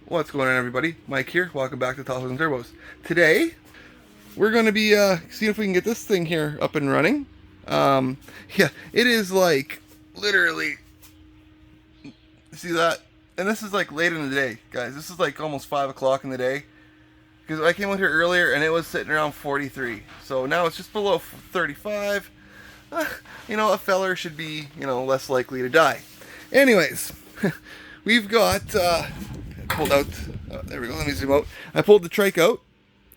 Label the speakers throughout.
Speaker 1: What's going on, everybody? Mike here. Welcome back to Tahoe and Turbos. Today, we're going to be seeing if we can get this thing here up and running. Yeah, it is like literally. See that? And this is like late in the day, guys. This is like almost 5 o'clock in the day. Because I came out here earlier and it was sitting around 43. So now it's just below 35. You know, a feller should be, less likely to die. Anyways, we've got. Pulled out, there we go, let me zoom out. I pulled the trike out,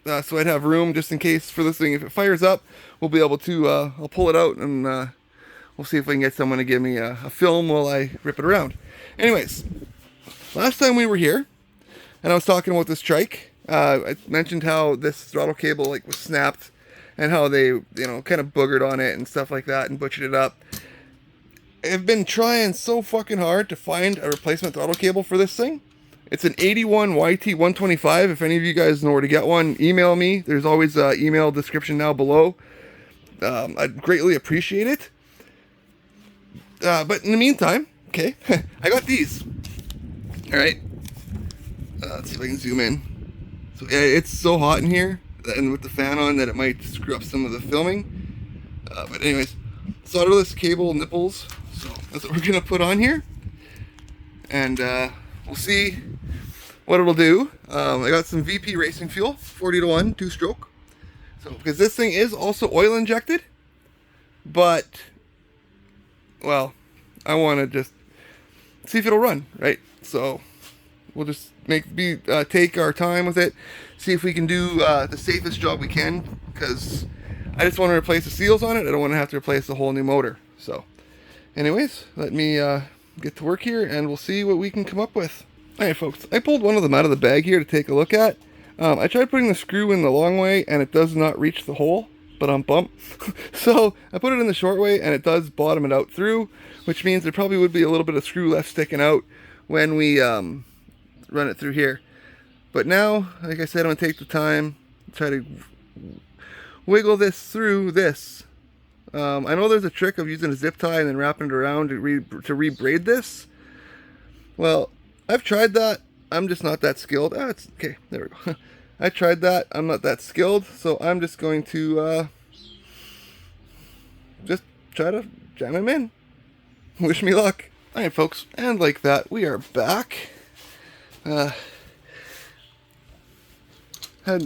Speaker 1: so I'd have room just in case for this thing. If it fires up, we'll be able to, I'll pull it out and we'll see if we can get someone to give me a film while I rip it around. Anyways, last time we were here, and I was talking about this trike, I mentioned how this throttle cable was snapped, and how they, kind of boogered on it and stuff like that and butchered it up. I've been trying so fucking hard to find a replacement throttle cable for this thing. It's an 81 YT-125. If any of you guys know where to get one, email me. There's always an email description now below. I'd greatly appreciate it. But in the meantime, okay, I got these. All right. Let's see if I can zoom in. So yeah, it's so hot in here, and with the fan on, that it might screw up some of the filming. But anyways, solderless cable nipples. So that's what we're gonna put on here, and we'll see what it'll do. I got some VP racing fuel, 40-1, 2-stroke. So, because this thing is also oil injected, but, well, I want to just see if it'll run, right? So, we'll just take our time with it, see if we can do the safest job we can, because I just want to replace the seals on it. I don't want to have to replace the whole new motor. So, anyways, let me get to work here, and we'll see what we can come up with. Alright folks, I pulled one of them out of the bag here to take a look at. I tried putting the screw in the long way and it does not reach the hole, but I'm bump. So I put it in the short way and it does bottom it out through, which means there probably would be a little bit of screw left sticking out when we run it through here. But now, like I said, I'm going to take the time to try to wiggle this through this. I know there's a trick of using a zip tie and then wrapping it around to re-braid this. Well, I've tried that. I'm just not that skilled. It's okay. There we go. I tried that. I'm not that skilled, so I'm just going to just try to jam him in. Wish me luck. All right, folks, and like that, we are back. Had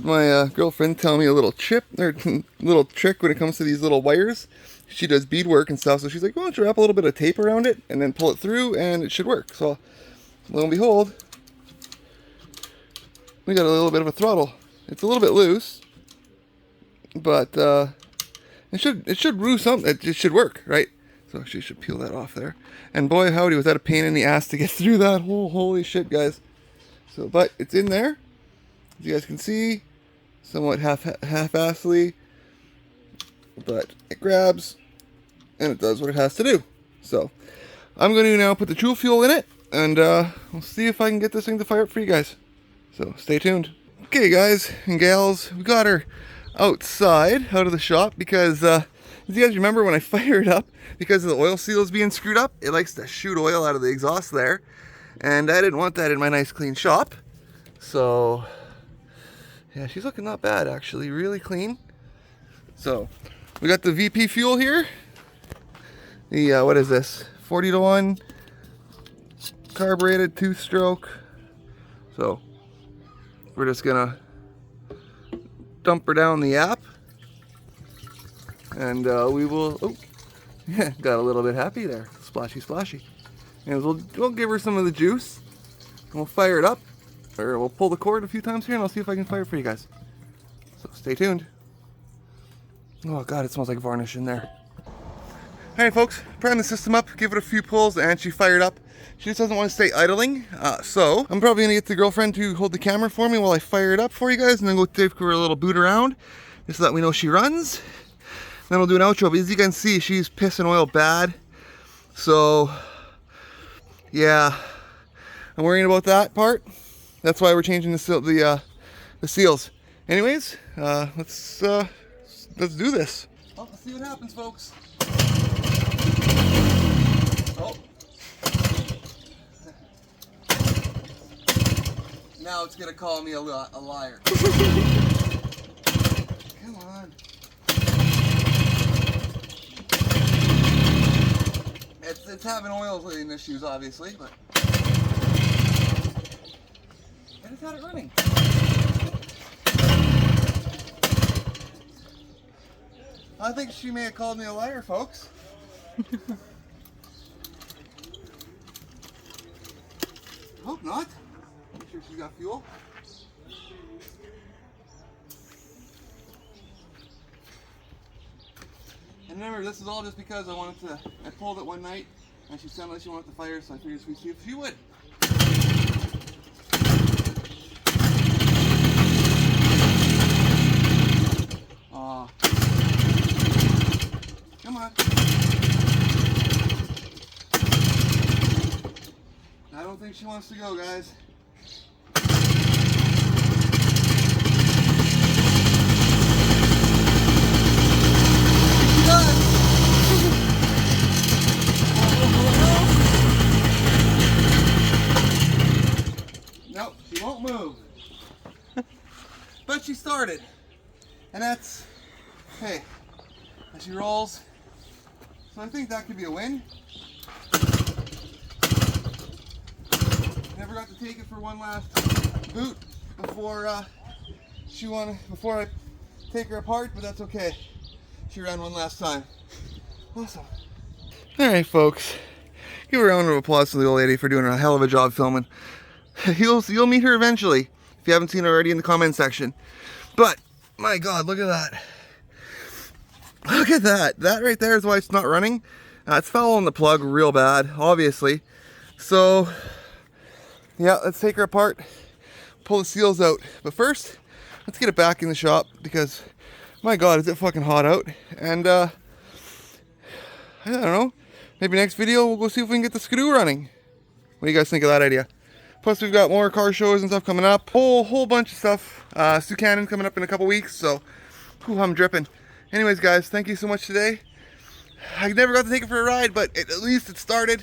Speaker 1: my girlfriend tell me a little little trick when it comes to these little wires. She does beadwork and stuff, so she's like, "Why don't you wrap a little bit of tape around it and then pull it through, and it should work." So, lo and behold, we got a little bit of a throttle. It's a little bit loose, but it should do something. It should work, right? So she should peel that off there. And boy, howdy, was that a pain in the ass to get through that. Holy shit, guys. So, but it's in there, as you guys can see, somewhat half-assly, but it grabs and it does what it has to do. So I'm going to now put the dual fuel in it, and we'll see if I can get this thing to fire up for you guys. So stay tuned. Okay, guys and gals, we got her outside, out of the shop, because as you guys remember, when I fire it up, because of the oil seals being screwed up, it likes to shoot oil out of the exhaust there, and I didn't want that in my nice clean shop. So yeah, she's looking not bad actually, really clean. So we got the VP fuel here. The what is this? 40-1 carbureted 2-stroke. So we're just gonna dump her down the app, and we will. Oh, yeah, got a little bit happy there. Splashy, splashy. And we'll give her some of the juice, and we'll fire it up, or we'll pull the cord a few times here, and I'll see if I can fire it for you guys. So stay tuned. Oh God, it smells like varnish in there. Alright folks, prime the system up, give it a few pulls, and she fired up. She just doesn't want to stay idling, so I'm probably going to get the girlfriend to hold the camera for me while I fire it up for you guys, and then go take her a little boot around, just so that we know she runs. Then we'll do an outro, but as you can see, she's pissing oil bad. So, yeah, I'm worrying about that part. That's why we're changing the seals. Anyways, let's do this. Well, let's see what happens, folks. Oh. Now it's gonna call me a liar. Come on. It's having oil cleaning issues, obviously, but I just had it running. I think she may have called me a liar, folks. Hope not. Make sure she's got fuel. And remember, this is all just because I pulled it one night and she sounded like she wanted the fire, so I figured we'd see if she would. Aw. Come on. I don't think she wants to go, guys. Nope, she won't move. But she started. And that's, hey, as she rolls. So I think that could be a win. Never got to take it for one last boot before I take her apart, but that's okay. She ran one last time. Awesome. Alright folks, give a round of applause to the old lady for doing a hell of a job filming. You'll meet her eventually, if you haven't seen her already, in the comment section. But, my God, look at that. Look at that. That right there is why it's not running. It's fouling the plug real bad, obviously. So, yeah, let's take her apart, pull the seals out. But first, let's get it back in the shop because, my God, is it fucking hot out. And, I don't know, maybe next video we'll go see if we can get the skidoo running. What do you guys think of that idea? Plus, we've got more car shows and stuff coming up. Whole bunch of stuff. Sioux Canyon coming up in a couple weeks, so I'm dripping. Anyways, guys, thank you so much today. I never got to take it for a ride, but at least it started,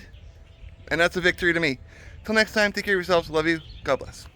Speaker 1: and that's a victory to me. Till next time, take care of yourselves. Love you. God bless.